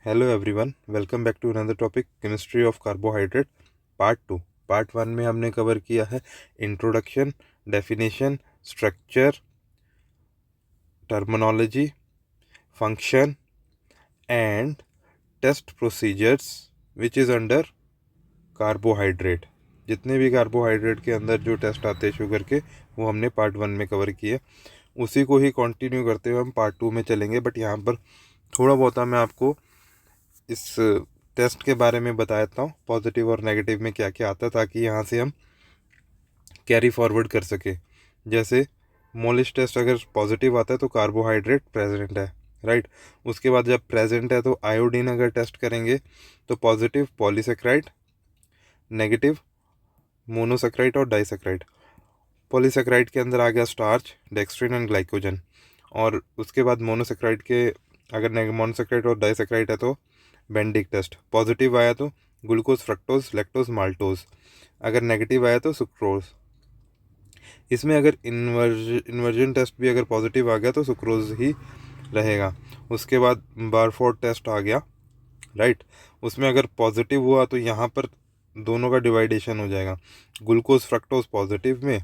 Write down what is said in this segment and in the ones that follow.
Hello everyone, welcome back to another topic chemistry of carbohydrate part 2। Part 1 में हमने cover किया है introduction, definition, structure, terminology, function and test procedures which is under carbohydrate. जितने भी carbohydrate के अंदर जो टेस्ट आते हैं शुगर के, वो हमने पार्ट 1 में कवर किए। उसी को ही कंटिन्यू करते हुए हम पार्ट 2 में चलेंगे, बट यहाँ पर थोड़ा बहुत मैं आपको इस टेस्ट के बारे में बता देता हूँ, पॉजिटिव और नेगेटिव में क्या क्या आता है, ताकि यहाँ से हम कैरी फॉरवर्ड कर सके। जैसे मोलिश टेस्ट अगर पॉजिटिव आता है तो कार्बोहाइड्रेट प्रेजेंट है, राइट। उसके बाद जब प्रेजेंट है तो आयोडीन अगर टेस्ट करेंगे तो पॉजिटिव पॉलीसेक्राइड, नेगेटिव मोनोसेक्राइड और डाइसेक्राइड। पॉलीसेक्राइड के अंदर आ गया स्टार्च, डेक्स्ट्रिन एंड ग्लाइकोजन। और उसके बाद मोनोसेक्राइड के, अगर मोनोसेक्राइड और डाइसेक्राइड है तो बेंडिक टेस्ट। पॉजिटिव आया तो ग्लूकोज, फ्रक्टोज, लैक्टोज, माल्टोज। अगर नेगेटिव आया तो सुक्रोज। इसमें अगर इन्वर्जन टेस्ट भी अगर पॉजिटिव आ गया तो सुक्रोज ही रहेगा। उसके बाद बारफोर्ड टेस्ट आ गया, राइट। उसमें अगर पॉजिटिव हुआ तो यहाँ पर दोनों का डिवाइडेशन हो जाएगा, ग्लूकोज फ्रक्टोज पॉजिटिव में,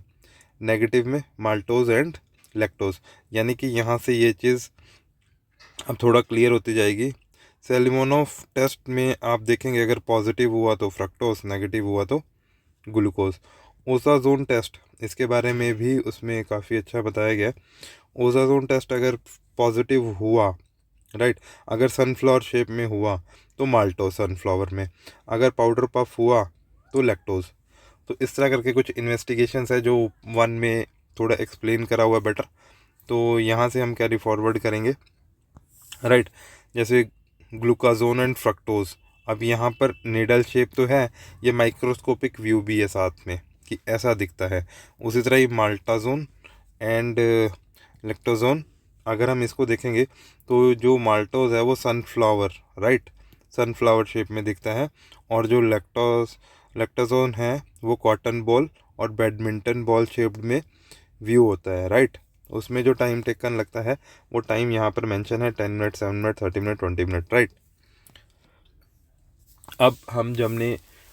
नेगेटिव में माल्टोज एंड लैक्टोज। यानी कि यहाँ से ये चीज़ अब थोड़ा क्लियर होती जाएगी। सेलिमोनोव टेस्ट में आप देखेंगे अगर पॉजिटिव हुआ तो फ्रक्टोज, नेगेटिव हुआ तो ग्लूकोज। ओसाजोन टेस्ट, इसके बारे में भी उसमें काफ़ी अच्छा बताया गया है। ओसाजोन टेस्ट अगर पॉजिटिव हुआ, राइट, अगर सनफ्लावर शेप में हुआ तो माल्टोज सनफ्लावर में, अगर पाउडर पफ हुआ तो लैक्टोज। तो इस तरह करके कुछ इन्वेस्टिगेशंस है जो 1 में थोड़ा एक्सप्लेन करा हुआ है बेटर, तो यहाँ से हम कैरी फॉरवर्ड करेंगे, राइट। जैसे ग्लूकाजोन एंड फ्रक्टोज, अब यहाँ पर निडल शेप तो है, ये माइक्रोस्कोपिक व्यू भी है साथ में कि ऐसा दिखता है। उसी तरह ही माल्टाजोन एंड लेक्टोजोन, अगर हम इसको देखेंगे तो जो माल्टोज है वो सनफ्लावर, राइट, सनफ्लावर शेप में दिखता है। और जो लेक्टोजोन है वो कॉटन बॉल और बैडमिंटन बॉल शेप्ड में व्यू होता है, राइट। उसमें जो टाइम टेकन लगता है वो टाइम यहाँ पर मेंशन है, 10 minute, 7 minute, 30 minute, 20 minute, right. अब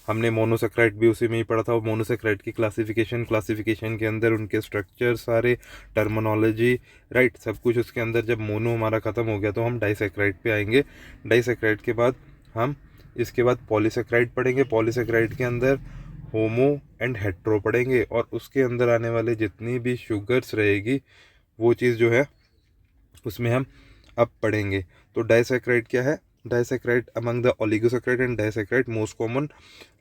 हमने मोनोसेक्राइड भी उसी में ही पढ़ा था। वो मोनोसेक्राइड की क्लासिफिकेशन के अंदर उनके स्ट्रक्चर सारे, टर्मिनोलॉजी, राइट, सब कुछ उसके अंदर। जब मोनो हमारा ख़त्म हो गया तो हम डाइसेक्राइड पे आएंगे। डाइसेक्राइड के बाद हम इसके बाद पॉलीसेक्राइड पढ़ेंगे। पॉलीसेक्राइड के अंदर होमो एंड हेट्रो पढ़ेंगे, और उसके अंदर आने वाले जितनी भी शुगर्स रहेगी वो चीज़ जो है उसमें हम अब पढ़ेंगे। तो डाइसेक्राइड क्या है? Disaccharide among the oligosaccharide and disaccharide most common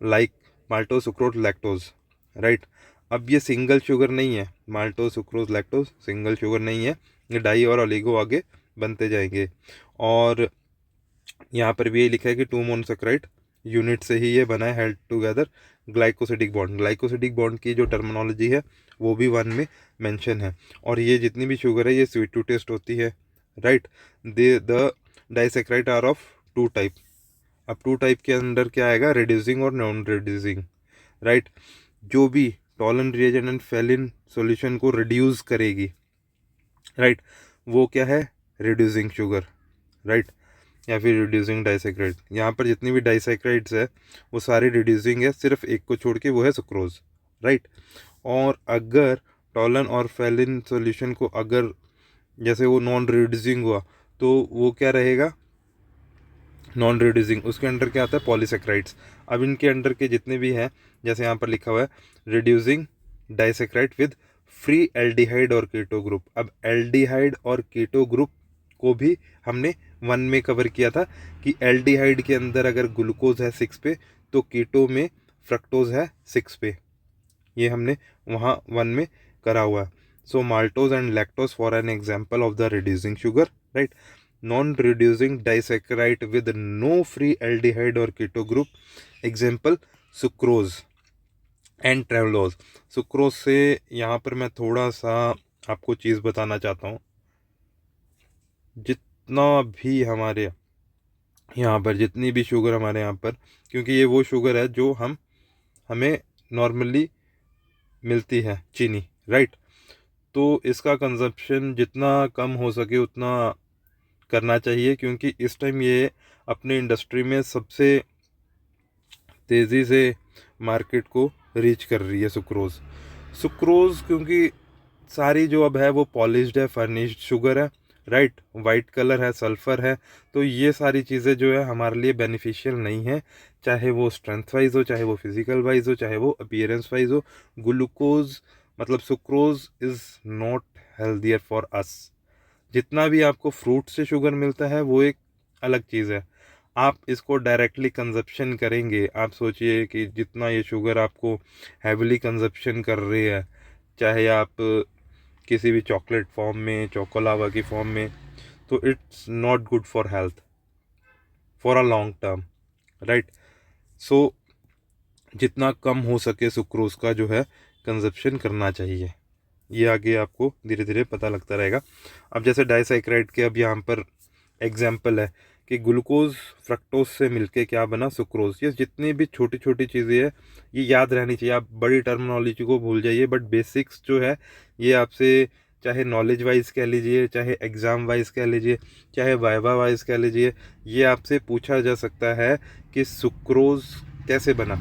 like maltose, sucrose, lactose, right. अब ये सिंगल शुगर नहीं है, maltose, sucrose, lactose single sugar नहीं है, ये डाई और ओलिगो आगे बनते जाएंगे। और यहाँ पर भी ये लिखा है कि 2 मोनोसेक्राइड यूनिट से ही ये बना है, held together glycosidic bond. Glycosidic bond की जो टर्मिनोलॉजी है वो भी 1 में मेंशन है। और ये जितनी भी शुगर है ये स्वीट टू टेस्ट होती है, right. The disaccharide are of 2 type. अब 2 टाइप के अंदर क्या आएगा? रिड्यूसिंग और नॉन रिड्यूसिंग, राइट। जो भी Tollens reagent and Phelan solution को रिड्यूस करेगी, राइट, वो क्या है? रिड्यूसिंग शुगर, राइट, या फिर रिड्यूसिंग डाइसेक्राइड। यहाँ पर जितनी भी डाइसेक्राइड्स है वो सारी रिड्यूसिंग है, सिर्फ एक को छोड़ के, वो है सुक्रोज, राइट। और अगर टॉलन और फेलिन सॉल्यूशन को अगर जैसे वो नॉन रिड्यूसिंग हुआ तो वो क्या रहेगा? Non reducing. उसके अंडर क्या आता है? पॉलीसेक्राइड्स। अब इनके अंडर के जितने भी हैं, जैसे यहाँ पर लिखा हुआ है reducing disaccharide with free aldehyde और कीटो ग्रुप। अब एल्डिहाइड और कीटो ग्रुप को भी हमने 1 में कवर किया था कि एल्डिहाइड के अंदर अगर ग्लूकोज है 6 पे तो कीटो में फ्रक्टोज है 6 पे, ये हमने वहाँ 1 में करा हुआ है। So maltose and lactose for an example of the reducing sugar, right. Non reducing disaccharide with no free aldehyde और keto group, example sucrose and trehalose. Sucrose से यहाँ पर मैं थोड़ा सा आपको चीज़ बताना चाहता हूँ। जितना भी हमारे यहाँ पर जितनी भी शुगर हमारे यहाँ पर, क्योंकि ये वो शुगर है जो हमें नॉर्मली मिलती है, चीनी, राइट। तो इसका कंजप्शन जितना कम हो सके उतना करना चाहिए, क्योंकि इस टाइम ये अपने इंडस्ट्री में सबसे तेज़ी से मार्केट को रीच कर रही है सुक्रोज़। सुक्रोज़ क्योंकि सारी जो अब है वो पॉलिश्ड है, फर्निश्ड शुगर है, राइट, वाइट कलर है, सल्फ़र है, तो ये सारी चीज़ें जो है हमारे लिए बेनिफिशियल नहीं है, चाहे वो स्ट्रेंथ वाइज हो, चाहे वो फिजिकल वाइज हो, चाहे वो अपीयरेंस वाइज हो। ग्लूकोज मतलब sucrose is not healthier for us. जितना भी आपको फ्रूट से शुगर मिलता है वो एक अलग चीज़ है, आप इसको डायरेक्टली कंजप्शन करेंगे, आप सोचिए कि जितना ये शुगर आपको हैविली कंजप्शन कर रही है, चाहे आप किसी भी चॉकलेट फॉर्म में, चोकोलावा की फॉर्म में, तो it's not good for health for a long term, right. So जितना कम हो सके सुक्रोज का जो है कंजप्शन करना चाहिए। ये आगे आपको धीरे धीरे पता लगता रहेगा। अब जैसे डाइसाइक्राइड के अब यहाँ पर एग्जाम्पल है कि ग्लूकोज फ्रक्टोज से मिलके क्या बना, सुक्रोज। ये जितनी भी छोटी छोटी चीज़ें हैं ये याद रहनी चाहिए। आप बड़ी टर्मिनोलॉजी को भूल जाइए, बट बेसिक्स जो है ये आपसे, चाहे नॉलेज वाइज कह लीजिए, चाहे एग्ज़ाम वाइज कह लीजिए, चाहे वाइवा वाइज कह लीजिए, ये आपसे पूछा जा सकता है कि सुक्रोज कैसे बना,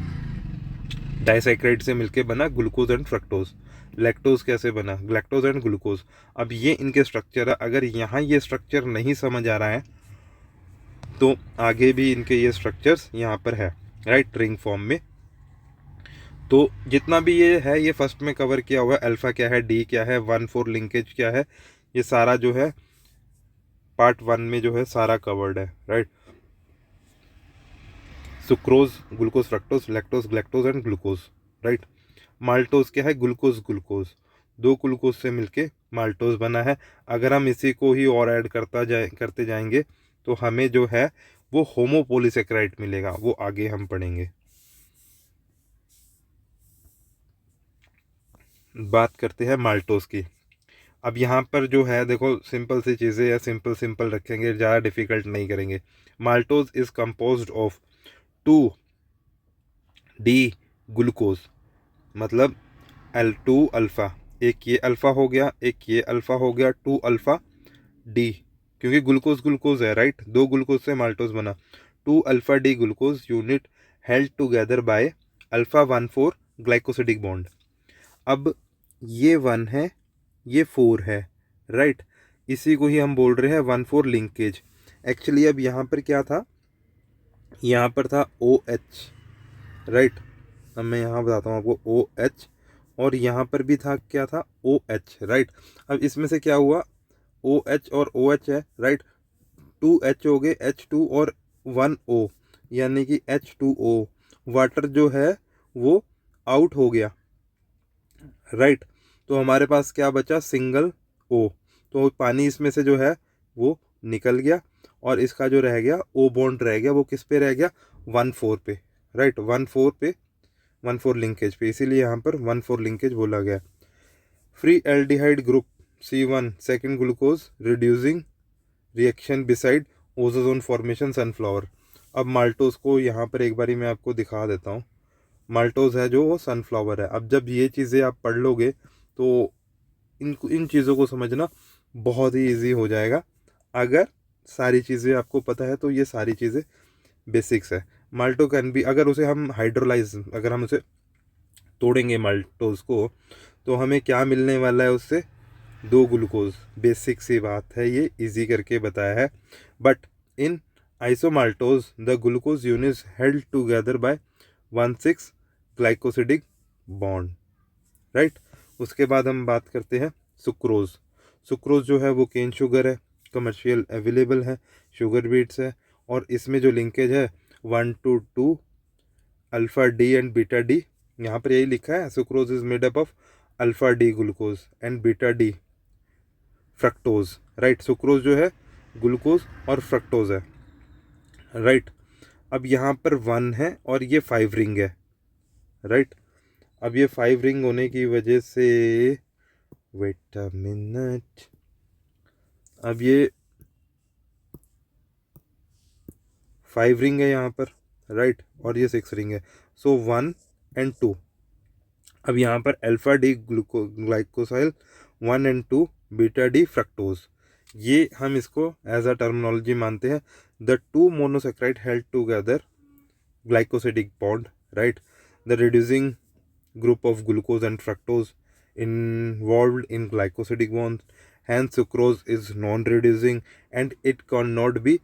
डाइसाइक्राइड से मिलके बना ग्लूकोज एंड फ्रक्टोज। लैक्टोज कैसे बना, लैक्टोज एंड ग्लूकोज। अब ये इनके स्ट्रक्चर है, अगर यहाँ ये स्ट्रक्चर नहीं समझ आ रहा है तो आगे भी इनके ये स्ट्रक्चर्स यहाँ पर है, राइट, रिंग फॉर्म में। तो जितना भी ये है ये फर्स्ट में कवर किया हुआ है, अल्फा क्या है, डी क्या है, 1,4 लिंकेज क्या है, ये सारा जो है पार्ट 1 में जो है सारा कवर्ड है, right. Sucrose, glucose, fructose, lactose, galactose and glucose, right. Maltose क्या है, ग्लूकोज ग्लूकोज, दो ग्लूकोज से मिलके माल्टोज बना है। अगर हम इसी को ही और ऐड करते जाएंगे तो हमें जो है वो होमोपोलीसेक्राइड मिलेगा, वो आगे हम पढ़ेंगे। बात करते हैं माल्टोज की। अब यहाँ पर जो है देखो, सिंपल सी चीज़ें या सिंपल सिंपल रखेंगे, ज़्यादा डिफिकल्ट नहीं करेंगे। Maltose is composed of 2D glucose, मतलब L2 अल्फ़ा, एक ये अल्फ़ा हो गया, एक ये अल्फ़ा हो गया, 2 अल्फ़ा डी, क्योंकि ग्लूकोज ग्लूकोज है, राइट, दो ग्लूकोज से माल्टोज बना। 2 alpha D glucose unit held together bye alpha 1,4 glycosidic bond. अब ये 1 है, ये 4 है, राइट, इसी को ही हम बोल रहे हैं 1,4 लिंकेज। एक्चुअली अब यहाँ पर क्या था, यहाँ पर था OH, राइट। अब मैं यहाँ बताता हूँ आपको, OH, और यहाँ पर भी था, क्या था, OH, राइट। अब इसमें से क्या हुआ, OH और OH है, राइट, 2H हो गए, H2 और 1O, यानी कि H2O। वाटर जो है वो आउट हो गया, राइट। तो हमारे पास क्या बचा, सिंगल O। तो पानी इसमें से जो है वो निकल गया, और इसका जो रह गया O बॉन्ड रह गया, वो किस पे रह गया, 1,4 पे, राइट, 1,4 पे, 1,4 लिंकेज पे, इसीलिए यहाँ पर 1,4 लिंकेज बोला गया। Free aldehyde group C1 second glucose reducing reaction beside ozone formation sunflower. अब माल्टोज को यहाँ पर एक बारी मैं आपको दिखा देता हूँ। माल्टोज है जो वो सनफ्लावर है। अब जब ये चीज़ें आप पढ़ लोगे तो इन चीज़ों को समझना बहुत ही इजी हो जाएगा। अगर सारी चीज़ें आपको पता है तो ये सारी चीज़ें बेसिक्स है। माल्टो कैन बी, अगर उसे हम हाइड्रोलाइज, अगर हम उसे तोड़ेंगे माल्टोज को, तो हमें क्या मिलने वाला है उससे, दो ग्लूकोज। बेसिक सी बात है, ये इजी करके बताया है। But in isomaltose the glucose units held together by 1,6 glycosidic bond, right. उसके बाद हम बात करते हैं सुक्रोज। सुक्रोज जो है वो केन शुगर है, कमर्शियल अवेलेबल है, शुगर बीट्स है, और इसमें जो लिंकेज है 1 to 2 alpha D and beta D. यहाँ पर यही लिखा है, sucrose is made up of alpha D glucose and beta D fructose, right. Sucrose जो है ग्लूकोज और फ्रक्टोज है, राइट। अब यहाँ पर 1 है और ये 5 रिंग है, राइट। अब ये 5 रिंग होने की वजह से, वेट अ मिनट, अब ये 5 रिंग है यहाँ पर, राइट, और ये 6 रिंग है। सो 1 and 2। अब यहाँ पर alpha D glycosyl 1 and 2 beta D fructose, ये हम इसको एज अ टर्मिनोलॉजी मानते हैं। The two monosaccharide held together glycosidic bond, right? The reducing group of glucose and fructose involved in glycosidic bonds. Hence, sucrose is non-reducing and it cannot be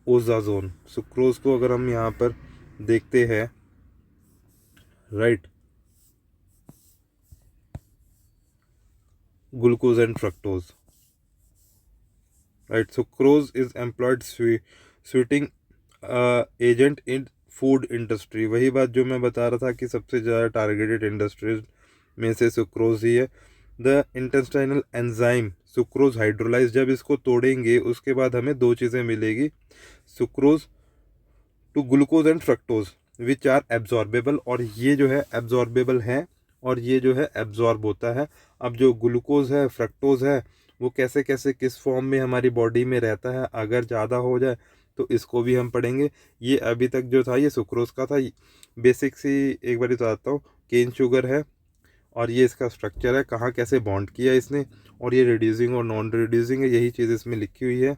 osazone. Sucrose को अगर हम यहाँ पर देखते हैं, right, glucose and fructose, right, sucrose is employed sweetening agent in food industry. वही बात जो मैं बता रहा था कि सबसे ज़्यादा टारगेटेड इंडस्ट्रीज में से सुक्रोज ही है। The intestinal enzyme sucrose hydrolyse, जब इसको तोड़ेंगे उसके बाद हमें दो चीज़ें मिलेगी, sucrose to glucose and fructose which are absorbable, और ये जो है एब्जॉर्बेबल है और ये जो है एब्जॉर्ब होता है। अब जो ग्लूकोज है, फ्रक्टोज है, वो कैसे कैसे किस फॉर्म में हमारी बॉडी में रहता है, अगर ज़्यादा हो जाए तो इसको भी हम पढ़ेंगे। ये अभी तक जो था ये सुक्रोज का था। बेसिक सी एक बार बताता हूँ, केन शुगर है और ये इसका स्ट्रक्चर है, कहाँ कैसे बॉन्ड किया इसने, और ये रिड्यूसिंग और नॉन रिड्यूसिंग है, यही चीज़ इसमें लिखी हुई है।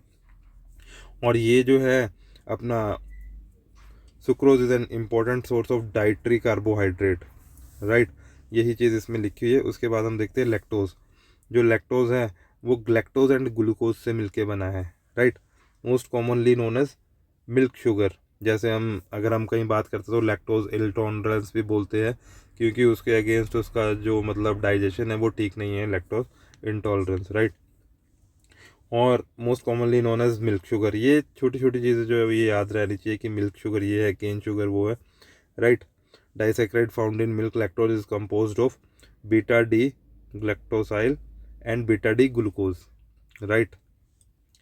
और ये जो है अपना sucrose is an important source of dietary carbohydrate, right, यही चीज़ इसमें लिखी हुई है। उसके बाद हम देखते हैं लैक्टोज। जो लैक्टोज है वो ग्लैक्टोज एंड ग्लूकोज से मिलके बना है, right, most commonly known as milk sugar. जैसे अगर हम कहीं बात करते तो लैक्टोज इंटॉलरेंस भी बोलते हैं, क्योंकि उसके अगेंस्ट उसका जो मतलब डाइजेशन है वो ठीक नहीं है, लैक्टोज इंटॉलरेंस, राइट, और most commonly known as milk sugar. ये छोटी छोटी चीज़ें जो है ये याद रहनी चाहिए कि मिल्क शुगर ये है, केन शुगर वो है, right. Disaccharide found in milk lactose is composed of beta D galactosyl and beta D glucose, right,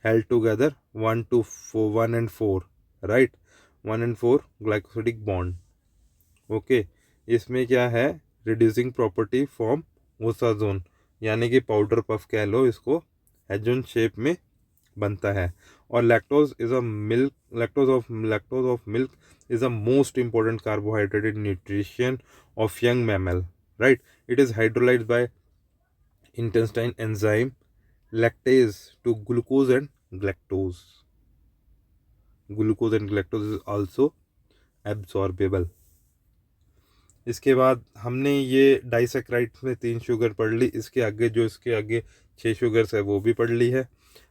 held together 1 to 4, 1 and 4, right, 1 and 4 glycosidic bond, okay. इसमें क्या है, रिड्यूसिंग प्रॉपर्टी फॉर्म ओसाजोन, यानी कि powder puff कह लो इसको, हेजन shape में बनता है। और lactose is a milk lactose of milk is a most important carbohydrate in nutrition of young mammal, right. It is hydrolysed bye intestine enzyme lactase to glucose and galactose. Glucose and galactose is also absorbable. इसके बाद हमने ये disaccharide में 3 sugar पढ़ ली, इसके आगे 6 sugars है वो भी पढ़ ली है।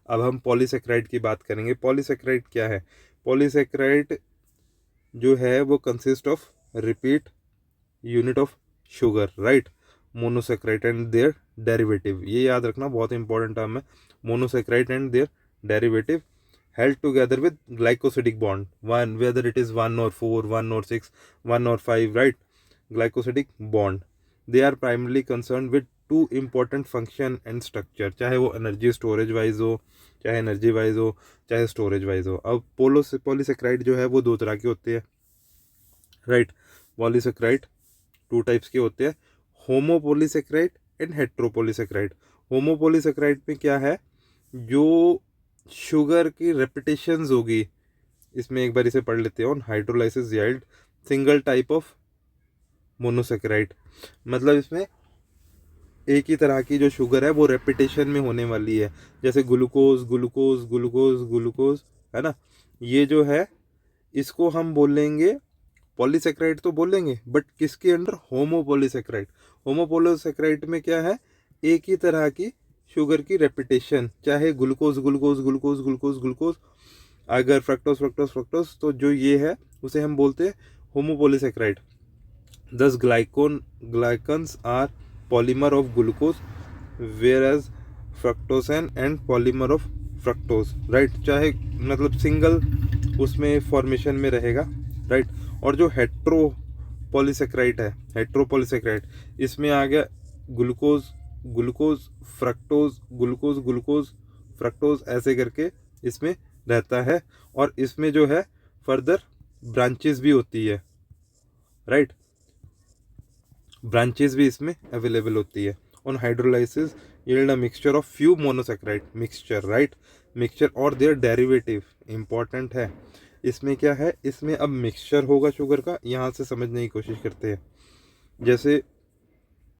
अब हम पॉलीसेक्राइड की बात करेंगे। पॉलीसेक्राइड क्या है? पॉलीसेक्राइड जो है वो consist of repeat unit of sugar, right, monosaccharide and their derivative. ये याद रखना, बहुत इंपॉर्टेंट टर्म है, monosaccharide and their derivative held together with glycosidic bond, one whether it is 1 or 4, 1 or 6, 1 or 5, right, glycosidic bond. They are primarily concerned with two important function and structure, चाहे वो energy storage wise हो, चाहे energy wise हो, चाहे storage wise हो। अब polysaccharide जो है वो दो तरह के होते हैं, राइट। पॉलीसेक्राइड 2 टाइप्स के होते हैं, होमोपोलीसेक्राइड एंड हेट्रोपोलीसेक्राइड। होमोपोलीसेक्राइड में क्या है, जो शुगर की रेपिटेशंस होगी, इसमें एक बार इसे पढ़ लेते हैं, on hydrolysis yield single type of monosaccharide. मतलब इसमें एक ही तरह की जो शुगर है वो रेपिटेशन में होने वाली है, जैसे ग्लूकोज ग्लूकोज ग्लूकोज ग्लूकोज, है ना। ये जो है इसको हम बोलेंगे पॉलीसेक्राइड तो बोलेंगे, बट किसके अंडर, होमोपोलीसेक्राइड। होमोपोलीसेक्राइड में क्या है, एक ही तरह की शुगर की रेपिटेशन, चाहे glucose glucose glucose glucose glucose, अगर फ्रक्टोज फ्रक्टोज फ्रक्टोज, तो जो ये है उसे हम बोलते हैं homopolysaccharide. Thus glycans are polymer of glucose whereas fructosan and polymer of fructose, right, चाहे मतलब सिंगल उसमें फॉर्मेशन में रहेगा, राइट। और जो हेट्रोपोलीसेक्राइड है, हेट्रोपोलीसेक्राइड, इसमें आ गया glucose glucose fructose glucose glucose fructose, ऐसे करके इसमें रहता है। और इसमें जो है फर्दर ब्रांचेस भी होती है, राइट, ब्रांचेस भी इसमें अवेलेबल होती है। On hydrolysis yield a mixture of few monosaccharide mixture, right, mixture और देयर डेरिवेटिव इंपॉर्टेंट है। इसमें क्या है, इसमें अब मिक्सचर होगा शुगर का, यहाँ से समझने की कोशिश करते हैं। जैसे